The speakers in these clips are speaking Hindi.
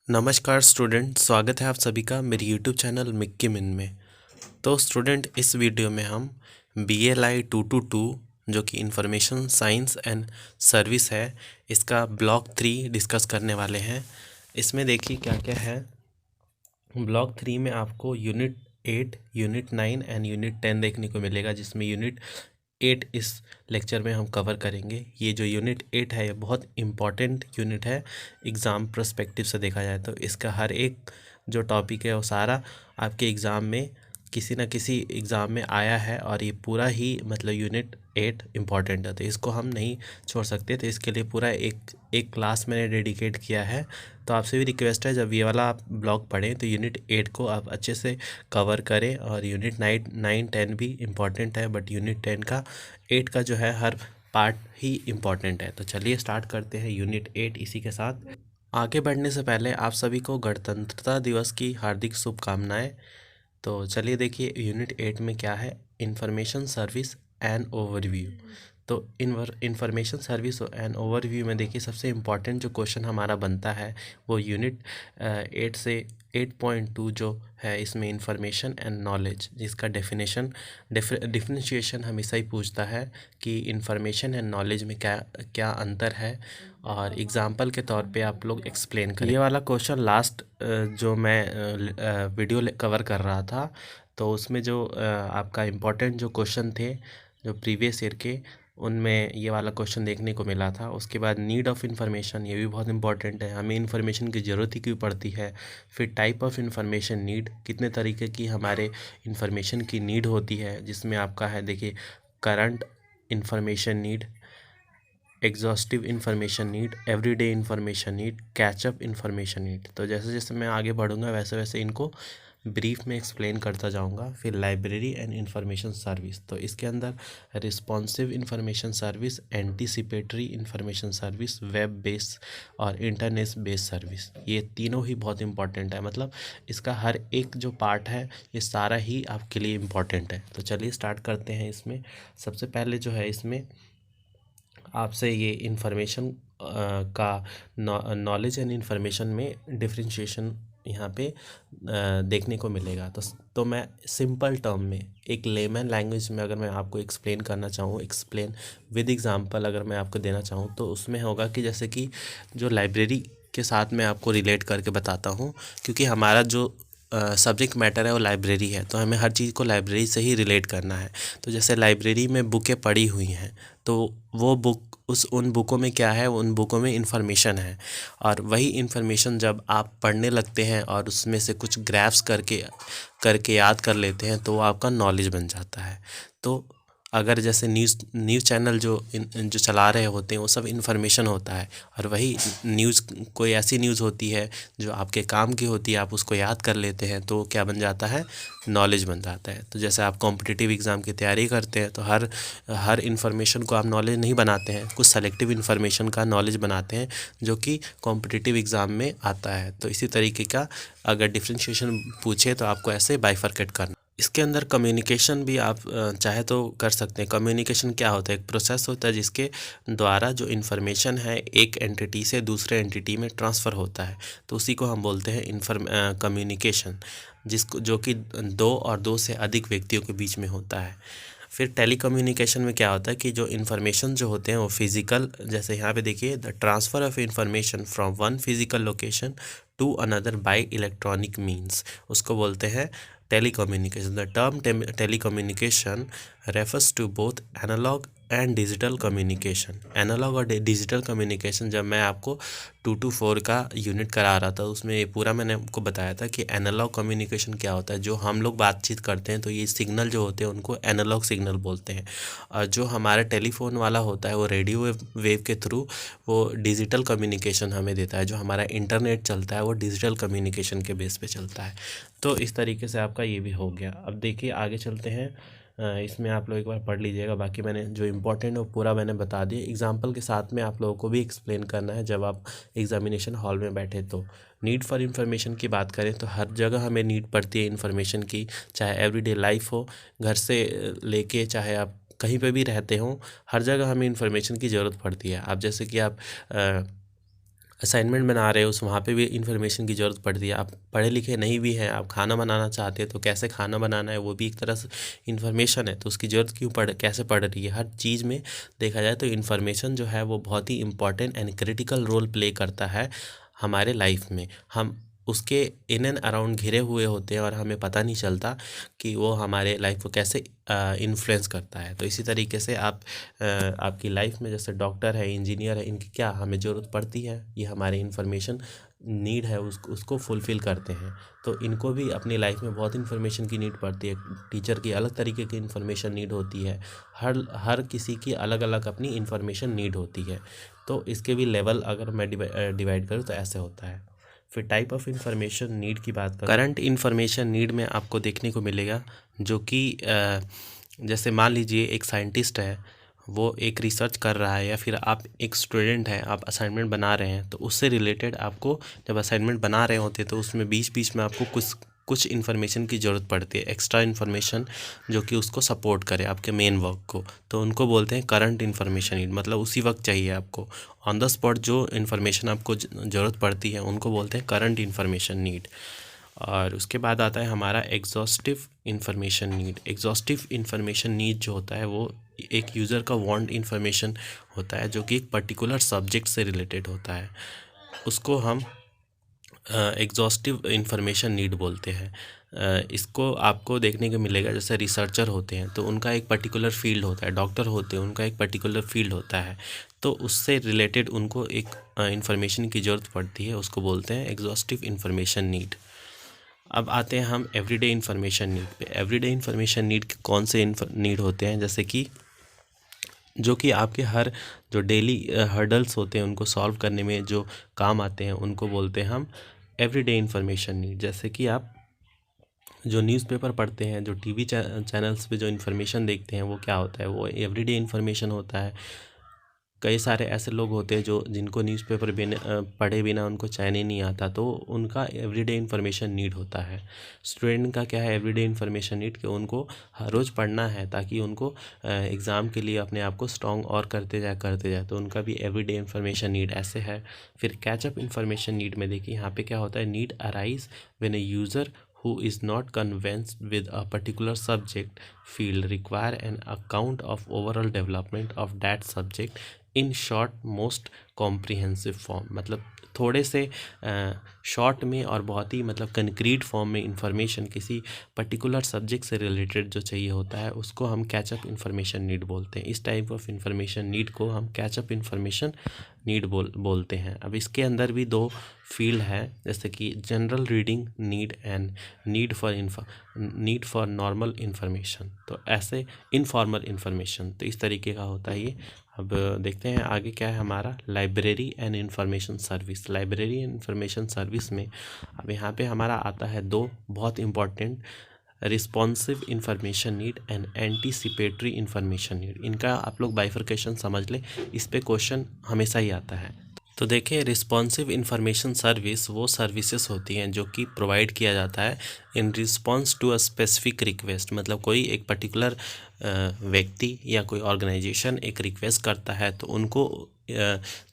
नमस्कार स्टूडेंट, स्वागत है आप सभी का मेरे यूट्यूब चैनल मिक्की मिन में। तो स्टूडेंट, इस वीडियो में हम BLI 222 जो कि इंफॉर्मेशन साइंस एंड सर्विस है, इसका ब्लॉक 3 डिस्कस करने वाले हैं। इसमें देखिए क्या क्या है। ब्लॉक 3 में आपको यूनिट 8, यूनिट 9 एंड यूनिट 10 देखने को मिलेगा, जिसमें यूनिट 8 इस लेक्चर में हम कवर करेंगे। ये जो यूनिट 8 है ये बहुत इम्पॉर्टेंट यूनिट है। एग्ज़ाम पर्सपेक्टिव से देखा जाए तो इसका हर एक जो टॉपिक है वो सारा आपके एग्ज़ाम में किसी न किसी एग्ज़ाम में आया है, और ये पूरा ही मतलब यूनिट 8 इम्पॉर्टेंट है, तो इसको हम नहीं छोड़ सकते। तो इसके लिए पूरा एक क्लास मैंने डेडिकेट किया है। तो आपसे भी रिक्वेस्ट है, जब ये वाला आप ब्लॉग पढ़ें तो यूनिट 8 को आप अच्छे से कवर करें। और यूनिट 9, 10 भी इम्पॉर्टेंट है, बट यूनिट 10 का 8 का जो है हर पार्ट ही इम्पॉर्टेंट है। तो चलिए स्टार्ट करते हैं यूनिट 8 इसी के साथ। आगे बढ़ने से पहले आप सभी को गणतंत्रता दिवस की हार्दिक शुभकामनाएं। तो चलिए देखिए यूनिट 8 में क्या है। Information service and overview. तो इंफॉर्मेशन सर्विस एंड ओवरव्यू में देखिए सबसे इम्पॉर्टेंट जो क्वेश्चन हमारा बनता है वो यूनिट 8 से 8.2 जो है, इसमें इंफॉर्मेशन एंड नॉलेज, जिसका डिफरेंशिएशन हमेशा ही पूछता है कि इंफॉर्मेशन एंड नॉलेज में क्या क्या अंतर है, और एग्जाम्पल के तौर पे आप लोग एक्सप्लेन करें। ये वाला क्वेश्चन लास्ट जो मैं वीडियो कवर कर रहा था, तो उसमें जो आपका इम्पोर्टेंट जो क्वेश्चन थे जो प्रीवियस ईयर के, उनमें ये वाला क्वेश्चन देखने को मिला था। उसके बाद नीड ऑफ इन्फॉर्मेशन, ये भी बहुत इंपॉर्टेंट है, हमें इन्फॉर्मेशन की ज़रूरत ही क्यों पड़ती है। फिर टाइप ऑफ इन्फॉर्मेशन नीड, कितने तरीके की हमारे इन्फॉर्मेशन की नीड होती है, जिसमें आपका है देखिए current information need, exhaustive information need, everyday information need, catch up information need. तो जैसे जैसे मैं आगे बढ़ूंगा वैसे वैसे इनको ब्रीफ में एक्सप्लेन करता जाऊंगा। फिर लाइब्रेरी एंड इंफॉर्मेशन सर्विस, तो इसके अंदर responsive information service, anticipatory information service, web based और इंटरनेट बेस्ड सर्विस, ये तीनों ही बहुत इंपॉर्टेंट है। मतलब इसका हर एक जो पार्ट है ये सारा ही आपके लिए इम्पॉर्टेंट है। तो चलिए स्टार्ट करते हैं। इसमें सबसे पहले जो है, इसमें आपसे ये इन्फॉर्मेशन का नॉलेज एंड इन्फॉर्मेशन में डिफरेंशिएशन यहाँ पे देखने को मिलेगा। तो मैं सिंपल टर्म में, एक लेमन लैंग्वेज में अगर मैं आपको एक्सप्लेन करना चाहूँ, एक्सप्लेन विद एग्जांपल अगर मैं आपको देना चाहूँ, तो उसमें होगा कि जैसे कि जो लाइब्रेरी के साथ मैं आपको रिलेट करके बताता हूँ, क्योंकि हमारा जो सब्जेक्ट मैटर है वो लाइब्रेरी है, तो हमें हर चीज़ को लाइब्रेरी से ही रिलेट करना है। तो जैसे लाइब्रेरी में बुकें पड़ी हुई हैं, तो वो बुक उन बुकों में क्या है, उन बुकों में इन्फॉर्मेशन है, और वही इन्फॉर्मेशन जब आप पढ़ने लगते हैं और उसमें से कुछ ग्राफ्स करके करके याद कर लेते हैं, तो वो आपका नॉलेज बन जाता है। तो अगर जैसे न्यूज़ चैनल जो चला रहे होते हैं वो सब इन्फॉर्मेशन होता है, और वही न्यूज़ कोई ऐसी न्यूज़ होती है जो आपके काम की होती है, आप उसको याद कर लेते हैं, तो क्या बन जाता है, नॉलेज बन जाता है। तो जैसे आप कॉम्पिटिटिव एग्ज़ाम की तैयारी करते हैं, तो हर इन्फॉर्मेशन को आप नॉलेज नहीं बनाते हैं, कुछ सेलेक्टिव इन्फॉर्मेशन का नॉलेज बनाते हैं जो कि कॉम्पिटिटिव एग्ज़ाम में आता है। तो इसी तरीके का अगर डिफरेंशिएशन पूछे तो आपको ऐसे बाइफरकेट करना। इसके अंदर कम्युनिकेशन भी आप चाहे तो कर सकते हैं। कम्युनिकेशन क्या होता है, एक प्रोसेस होता है जिसके द्वारा जो इन्फॉर्मेशन है एक एंटिटी से दूसरे एंटिटी में ट्रांसफ़र होता है, तो उसी को हम बोलते हैं कम्युनिकेशन, जिसको जो कि दो और दो से अधिक व्यक्तियों के बीच में होता है। फिर टेलीकम्युनिकेशन में क्या होता है कि जो इन्फॉर्मेशन जो होते हैं वो फिज़िकल, जैसे यहाँ पे देखिए, the transfer of information from one physical location to another by electronic means, उसको बोलते हैं telecommunication. The term telecommunication refers to both analog and digital communication. Analog और डिजिटल कम्युनिकेशन जब मैं आपको 2 to 4 का यूनिट करा रहा था, उसमें ये पूरा मैंने आपको बताया था कि एनालॉग कम्युनिकेशन क्या होता है। जो हम लोग बातचीत करते हैं तो ये सिग्नल जो होते हैं उनको एनालॉग सिग्नल बोलते हैं, और जो हमारा टेलीफोन वाला होता है वो रेडियो वेव के थ्रू वो डिजिटल कम्युनिकेशन हमें देता है। जो हमारा इंटरनेट चलता है वो डिजिटल कम्युनिकेशन के बेस पे चलता है। तो इस तरीके से आपका ये भी हो गया। अब देखिए आगे चलते हैं। इसमें आप लोग एक बार पढ़ लीजिएगा, बाकी मैंने जो इम्पोर्टेंट है वो पूरा मैंने बता दिया। एग्जाम्पल के साथ में आप लोगों को भी एक्सप्लेन करना है जब आप एग्जामिनेशन हॉल में बैठे। तो नीड फॉर इन्फॉर्मेशन की बात करें तो हर जगह हमें नीड पड़ती है इन्फॉर्मेशन की, चाहे एवरीडे लाइफ हो, घर से लेके चाहे आप कहीं पे भी रहते हो, हर जगह हमें इन्फॉर्मेशन की ज़रूरत पड़ती है। आप जैसे कि आप असाइनमेंट बना रहे हो उस वहाँ पे भी इन्फॉर्मेशन की ज़रूरत पड़ती है। आप पढ़े लिखे नहीं भी हैं, आप खाना बनाना चाहते हैं तो कैसे खाना बनाना है वो भी एक तरह से इन्फॉर्मेशन है, तो उसकी ज़रूरत क्यों कैसे पड़ रही है। हर चीज़ में देखा जाए तो इन्फॉर्मेशन जो है वो बहुत ही important and critical role play करता है हमारे लाइफ में। हम उसके इन एंड अराउंड घिरे हुए होते हैं और हमें पता नहीं चलता कि वो हमारे लाइफ को कैसे इन्फ्लुएंस करता है। तो इसी तरीके से आपकी लाइफ में जैसे डॉक्टर है, इंजीनियर है, इनकी क्या हमें ज़रूरत पड़ती है, ये हमारे इन्फॉर्मेशन नीड है उसको फुलफ़िल करते हैं। तो इनको भी अपनी लाइफ में बहुत इन्फॉर्मेशन की नीड पड़ती है। टीचर की अलग तरीके की इन्फॉर्मेशन नीड होती है, हर हर किसी की अलग अलग अपनी इन्फॉर्मेशन नीड होती है। तो इसके भी लेवल अगर मैं डिवाइड करूँ तो ऐसे होता है। फिर टाइप ऑफ इंफॉर्मेशन नीड की बात करें, करंट इन्फॉर्मेशन नीड में आपको देखने को मिलेगा जो कि जैसे मान लीजिए एक साइंटिस्ट है, वो एक रिसर्च कर रहा है, या फिर आप एक स्टूडेंट हैं, आप असाइनमेंट बना रहे हैं, तो उससे रिलेटेड आपको जब असाइनमेंट बना रहे होते हैं तो उसमें बीच बीच में आपको कुछ इन्फॉर्मेशन की ज़रूरत पड़ती है, एक्स्ट्रा इन्फॉर्मेशन जो कि उसको सपोर्ट करे आपके मेन वर्क को। तो उनको बोलते हैं करंट इन्फॉर्मेशन नीड, मतलब उसी वक्त चाहिए आपको, ऑन द स्पॉट जो इन्फॉर्मेशन आपको ज़रूरत पड़ती है उनको बोलते हैं करंट इन्फॉर्मेशन नीड। और उसके बाद आता है हमारा exhaustive information need. Exhaustive information need जो होता है वो एक यूज़र का वांट इन्फॉर्मेशन होता है जो कि एक पर्टिकुलर सब्जेक्ट से रिलेटेड होता है, उसको हम एग्जॉस्टिव इन्फॉर्मेशन नीड बोलते हैं। इसको आपको देखने को मिलेगा जैसे रिसर्चर होते हैं तो उनका एक पर्टिकुलर फील्ड होता है, डॉक्टर होते हैं उनका एक पर्टिकुलर फील्ड होता है, तो उससे रिलेटेड उनको एक इन्फॉर्मेशन की ज़रूरत पड़ती है, उसको बोलते हैं एग्जॉस्टिव इन्फॉर्मेशन नीड। अब आते हैं हम एवरीडे इन्फॉर्मेशन नीड पे। एवरीडे इन्फॉर्मेशन नीड के कौन से नीड होते हैं, जैसे कि जो कि आपके हर जो डेली हर्डल्स होते हैं उनको सॉल्व करने में जो काम आते हैं उनको बोलते हैं हम एवरीडे इन्फॉर्मेशन नीड। जैसे कि आप जो न्यूज़पेपर पढ़ते हैं, जो टीवी चैनल्स पे जो इन्फॉर्मेशन देखते हैं, वो क्या होता है, वो एवरीडे इन्फॉर्मेशन होता है। कई सारे ऐसे लोग होते हैं जो जिनको न्यूज़पेपर पढ़े बिना उनको चैन ही नहीं आता, तो उनका एवरीडे इन्फॉर्मेशन नीड होता है। स्टूडेंट का क्या है एवरीडे इन्फॉर्मेशन नीड, कि उनको हर रोज़ पढ़ना है ताकि उनको एग्ज़ाम के लिए अपने आप को स्ट्रॉन्ग और करते जाए, तो उनका भी एवरीडे इन्फॉर्मेशन नीड ऐसे है। फिर कैचअप इन्फॉर्मेशन नीड में देखिए यहाँ पे क्या होता है, need arise when A user who is not convinced with a particular subject field require an account of overall development of that subject in short most comprehensive form। मतलब थोड़े से शॉर्ट में और बहुत ही मतलब कंक्रीट फॉर्म में इंफॉर्मेशन किसी पर्टिकुलर सब्जेक्ट से रिलेटेड जो चाहिए होता है उसको हम कैचअप इन्फॉर्मेशन नीड बोलते हैं। इस टाइप ऑफ इन्फॉर्मेशन नीड को हम कैचअप इन्फॉर्मेशन नीड बोलते हैं। अब इसके अंदर भी दो फील्ड है, जैसे कि general reading need and need for normal information, तो ऐसे इनफॉर्मल इन्फॉर्मेशन, तो इस तरीके का होता है ये। अब देखते हैं आगे क्या है हमारा library and information service. Library and information service में अब यहाँ पे हमारा आता है दो बहुत important, responsive information need and anticipatory information need. इनका आप लोग बाइफर्केशन समझ ले, इस पे क्वेश्चन हमेशा ही आता है। तो देखिए रिस्पॉन्सिव इन्फॉर्मेशन सर्विस वो सर्विसेज होती हैं जो कि प्रोवाइड किया जाता है in response to a specific request. मतलब कोई एक पर्टिकुलर व्यक्ति या कोई ऑर्गेनाइजेशन एक रिक्वेस्ट करता है तो उनको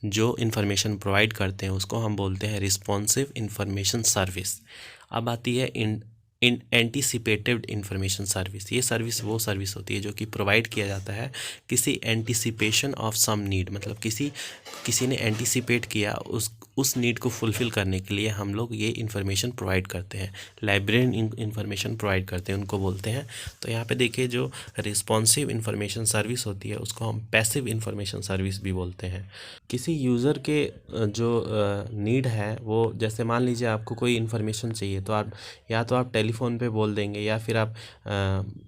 जो इन्फॉर्मेशन प्रोवाइड करते हैं उसको हम बोलते हैं रिस्पॉन्सिव इन्फॉर्मेशन सर्विस। अब आती है इन एंटीसिपेटेड इन्फॉर्मेशन सर्विस। ये सर्विस वो सर्विस होती है जो कि प्रोवाइड किया जाता है किसी एंटीसिपेशन ऑफ सम नीड, मतलब किसी ने एंटीसिपेट किया उस नीड को फुलफ़िल करने के लिए हम लोग ये इन्फॉर्मेशन प्रोवाइड करते हैं, लाइब्रेरी इन्फॉर्मेशन प्रोवाइड करते हैं, उनको बोलते हैं। तो यहाँ पे देखिए जो रिस्पॉन्सिव इन्फॉर्मेशन सर्विस होती है उसको हम पैसिव इन्फॉर्मेशन सर्विस भी बोलते हैं। किसी यूज़र के जो नीड है वो, जैसे मान लीजिए आपको कोई इन्फॉर्मेशन चाहिए तो आप या तो आप टेलीफोन पे बोल देंगे या फिर आप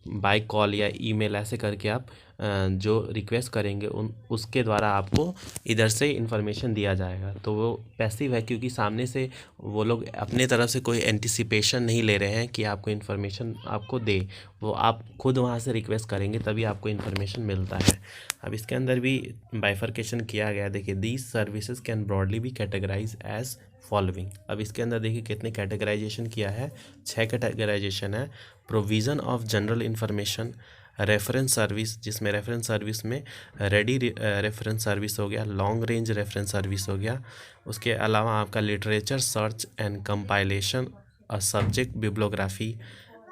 बाय कॉल या ईमेल ऐसे करके आप जो रिक्वेस्ट करेंगे उसके द्वारा आपको इधर से इन्फॉर्मेशन दिया जाएगा। तो वो पैसिव है क्योंकि सामने से वो लोग अपने तरफ से कोई एंटिसिपेशन नहीं ले रहे हैं कि आपको इन्फॉर्मेशन आपको दे, वो आप खुद वहाँ से रिक्वेस्ट करेंगे तभी आपको इन्फॉर्मेशन मिलता है। अब इसके अंदर भी बाइफर्केशन किया गया, देखिए these services can broadly be categorize as following. अब इसके अंदर देखिए कितने कैटेगराइजेशन किया है, 6 कैटेगराइजेशन है। Provision of general information, reference service, जिसमें रेफरेंस सर्विस में रेडी रेफरेंस सर्विस हो गया, लॉन्ग रेंज रेफरेंस सर्विस हो गया। उसके अलावा आपका literature search and compilation, a subject bibliography,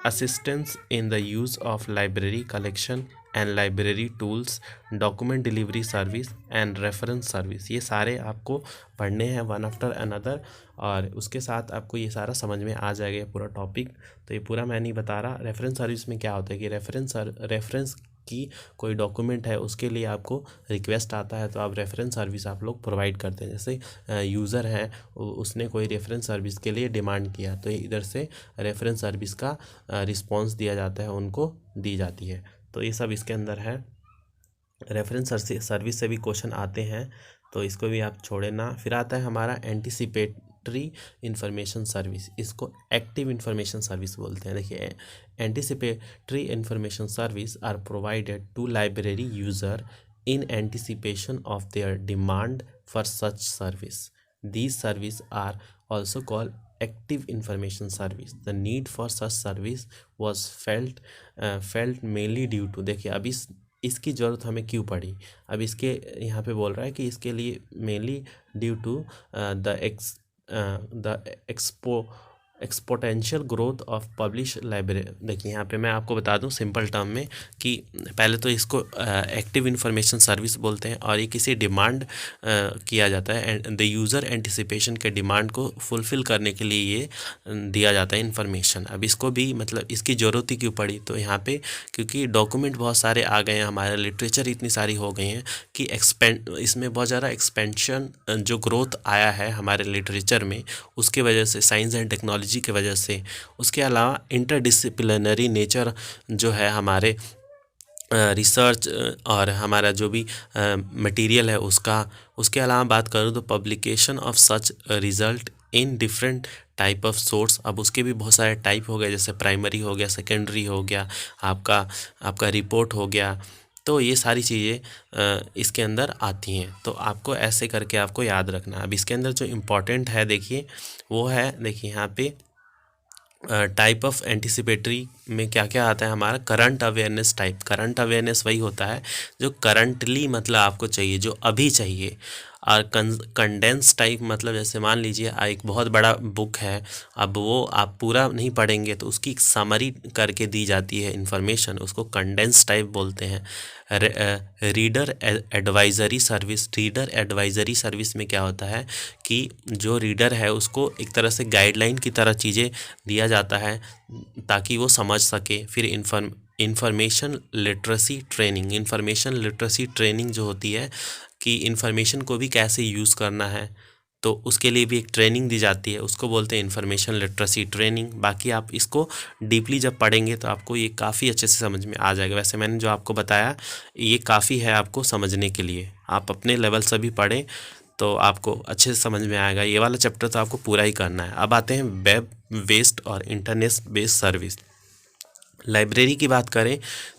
assistance in the use of library collection and library tools, document delivery service and reference service. ये सारे आपको पढ़ने हैं वन आफ्टर अनदर, और उसके साथ आपको ये सारा समझ में आ जाएगा, ये पूरा टॉपिक। तो ये पूरा मैं नहीं बता रहा। रेफरेंस सर्विस में क्या होता है कि रेफरेंस की कोई डॉक्यूमेंट है उसके लिए आपको रिक्वेस्ट आता है, तो आप रेफरेंस सर्विस आप लोग प्रोवाइड करते हैं। जैसे यूज़र है, उसने कोई रेफरेंस सर्विस के लिए डिमांड किया, तो इधर से रेफरेंस सर्विस का रिस्पांस दिया जाता है, उनको दी जाती है। तो ये सब इसके अंदर है। रेफरेंस सर्विस से भी क्वेश्चन आते हैं, तो इसको भी आप छोड़े ना। फिर आता है हमारा एंटीसिपेटरी इंफॉर्मेशन सर्विस, इसको एक्टिव इंफॉर्मेशन सर्विस बोलते हैं। देखिए, anticipatory information service are provided to library user in anticipation of their demand for such service. These services are also called active information service. The need for such service was felt mainly due to, देखिए अब इसकी ज़रूरत हमें क्यों पड़ी। अब इसके यहाँ पे बोल रहा है कि इसके लिए mainly due to the exponential growth of publish library. देखिए यहाँ पे मैं आपको बता दूँ सिंपल टर्म में कि पहले तो इसको एक्टिव इंफॉर्मेशन सर्विस बोलते हैं, और ये किसी डिमांड किया जाता है, एंड द यूज़र एंटिसिपेशन के डिमांड को फुलफ़िल करने के लिए ये दिया जाता है इन्फॉर्मेशन। अब इसको भी मतलब इसकी ज़रूरत ही क्यों पड़ी, तो यहाँ पे क्योंकि डॉक्यूमेंट बहुत सारे आ गए हैं, हमारे लिटरेचर इतनी सारी हो गई हैं कि इसमें बहुत ज़्यादा एक्सपेंशन जो ग्रोथ आया है हमारे लिटरेचर में, उसके वजह से, साइंस एंड टेक्नोलॉजी की वजह से। उसके अलावा इंटरडिसिप्लिनरी नेचर जो है हमारे रिसर्च और हमारा जो भी मटेरियल है उसका। उसके अलावा बात करूँ तो publication of such result in different type of source. अब उसके भी बहुत सारे टाइप हो गए, जैसे प्राइमरी हो गया, सेकेंडरी हो गया, आपका रिपोर्ट हो गया। तो ये सारी चीज़ें इसके अंदर आती हैं, तो आपको ऐसे करके आपको याद रखना। अब इसके अंदर जो इम्पोर्टेंट है देखिए वो है, देखिए यहाँ पे टाइप ऑफ एंटिसिपेटरी में क्या क्या आता है हमारा, current awareness type. Current awareness वही होता है जो करंटली मतलब आपको चाहिए, जो अभी चाहिए। और कंडेंस टाइप मतलब जैसे मान लीजिए एक बहुत बड़ा बुक है, अब वो आप पूरा नहीं पढ़ेंगे तो उसकी एक समरी करके दी जाती है इन्फॉर्मेशन, उसको कंडेंस टाइप बोलते हैं। Reader advisory service. Reader advisory service में क्या होता है कि जो रीडर है उसको एक तरह से गाइडलाइन की तरह चीज़ें दिया जाता है ताकि वो समझ सके। फिर information literacy training. Information literacy training जो होती है कि इंफॉर्मेशन को भी कैसे यूज़ करना है, तो उसके लिए भी एक ट्रेनिंग दी जाती है, उसको बोलते हैं इंफॉर्मेशन लिटरेसी ट्रेनिंग। बाकी आप इसको डीपली जब पढ़ेंगे तो आपको ये काफ़ी अच्छे से समझ में आ जाएगा। वैसे मैंने जो आपको बताया ये काफ़ी है आपको समझने के लिए, आप अपने लेवल से भी पढ़ें तो आपको अच्छे से समझ में आएगा। ये वाला चैप्टर तो आपको पूरा ही करना है। अब आते हैं वेब बेस्ड और इंटरनेट बेस्ड सर्विस। लाइब्रेरी की बात करें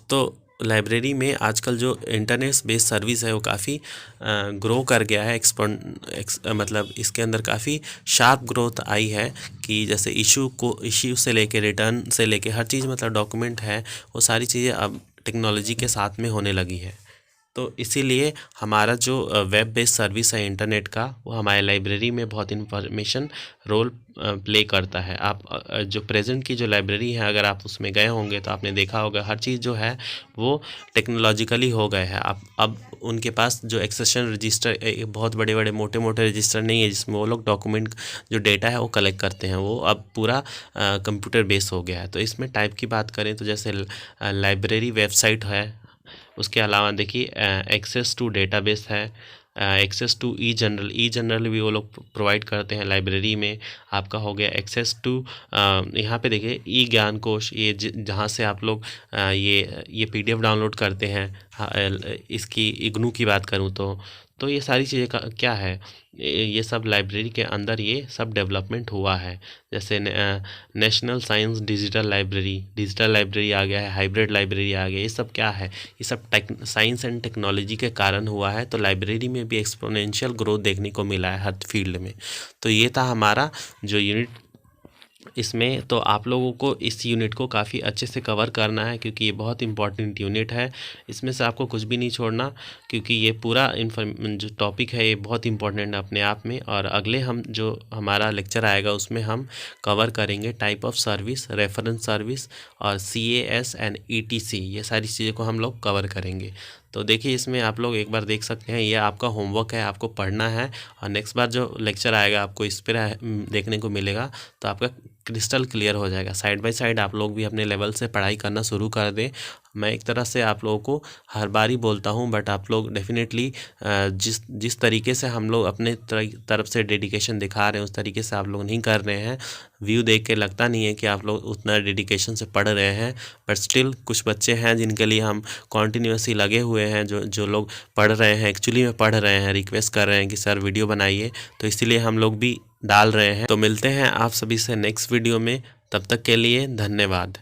तो लाइब्रेरी में आजकल जो इंटरनेट बेस्ड सर्विस है वो काफ़ी ग्रो कर गया है। मतलब इसके अंदर काफ़ी शार्प ग्रोथ आई है कि जैसे इशू से लेके रिटर्न से लेके हर चीज़, मतलब डॉक्यूमेंट है वो सारी चीज़ें अब टेक्नोलॉजी के साथ में होने लगी है। तो इसीलिए हमारा जो वेब बेस्ड सर्विस है इंटरनेट का, वो हमारे लाइब्रेरी में बहुत इन्फॉर्मेशन रोल प्ले करता है। आप जो प्रेजेंट की जो लाइब्रेरी है अगर आप उसमें गए होंगे तो आपने देखा होगा हर चीज़ जो है वो टेक्नोलॉजिकली हो गए है। आप अब उनके पास जो एक्सेशन रजिस्टर, बहुत बड़े बड़े मोटे मोटे रजिस्टर नहीं है जिसमें वो लोग डॉक्यूमेंट जो डेटा है वो कलेक्ट करते हैं, वो अब पूरा कंप्यूटर बेस्ड हो गया है। तो इसमें टाइप की बात करें तो जैसे लाइब्रेरी वेबसाइट है, उसके अलावा देखिए एक्सेस टू डेटाबेस है, एक्सेस टू ई जनरल भी वो लोग प्रोवाइड करते हैं लाइब्रेरी में। आपका हो गया एक्सेस टू यहाँ पे देखिए ई ज्ञान कोश, ये जहाँ से आप लोग ये PDF डाउनलोड करते हैं। इसकी इग्नू की बात करूँ तो ये सारी चीज़ें क्या है, ये सब लाइब्रेरी के अंदर ये सब डेवलपमेंट हुआ है। जैसे नेशनल साइंस डिजिटल लाइब्रेरी आ गया है, हाइब्रिड लाइब्रेरी आ गया। ये सब क्या है, ये सब साइंस एंड टेक्नोलॉजी के कारण हुआ है। तो लाइब्रेरी में भी एक्सपोनेंशियल ग्रोथ देखने को मिला है हर फील्ड में। तो ये था हमारा जो यूनिट इसमें तो आप लोगों को इस यूनिट को काफ़ी अच्छे से कवर करना है, क्योंकि ये बहुत इंपॉर्टेंट यूनिट है। इसमें से आपको कुछ भी नहीं छोड़ना, क्योंकि ये पूरा जो टॉपिक है ये बहुत इंपॉर्टेंट है अपने आप में। और अगले हम जो हमारा लेक्चर आएगा उसमें हम कवर करेंगे type of service, reference service और CAS एंड ETC, ये सारी चीज़ों को हम लोग कवर करेंगे। तो देखिए इसमें आप लोग एक बार देख सकते हैं, ये आपका होमवर्क है, आपको पढ़ना है। और नेक्स्ट बार जो लेक्चर आएगा आपको इस पर देखने को मिलेगा, तो आपका क्रिस्टल क्लियर हो जाएगा। साइड बाय साइड आप लोग भी अपने लेवल से पढ़ाई करना शुरू कर दें। मैं एक तरह से आप लोगों को हर बार ही बोलता हूं, बट आप लोग डेफिनेटली जिस तरीके से हम लोग अपने तरफ से डेडिकेशन दिखा रहे हैं उस तरीके से आप लोग नहीं कर रहे हैं। व्यू देख के लगता नहीं है कि आप लोग उतना डेडिकेशन से पढ़ रहे हैं, बट स्टिल कुछ बच्चे हैं जिनके लिए हम कॉन्टीन्यूसली लगे हुए हैं, जो लोग पढ़ रहे हैं, एक्चुअली में पढ़ रहे हैं, रिक्वेस्ट कर रहे हैं कि सर वीडियो बनाइए, तो इसीलिए हम लोग भी डाल रहे हैं। तो मिलते हैं आप सभी से नेक्स्ट वीडियो में, तब तक के लिए धन्यवाद।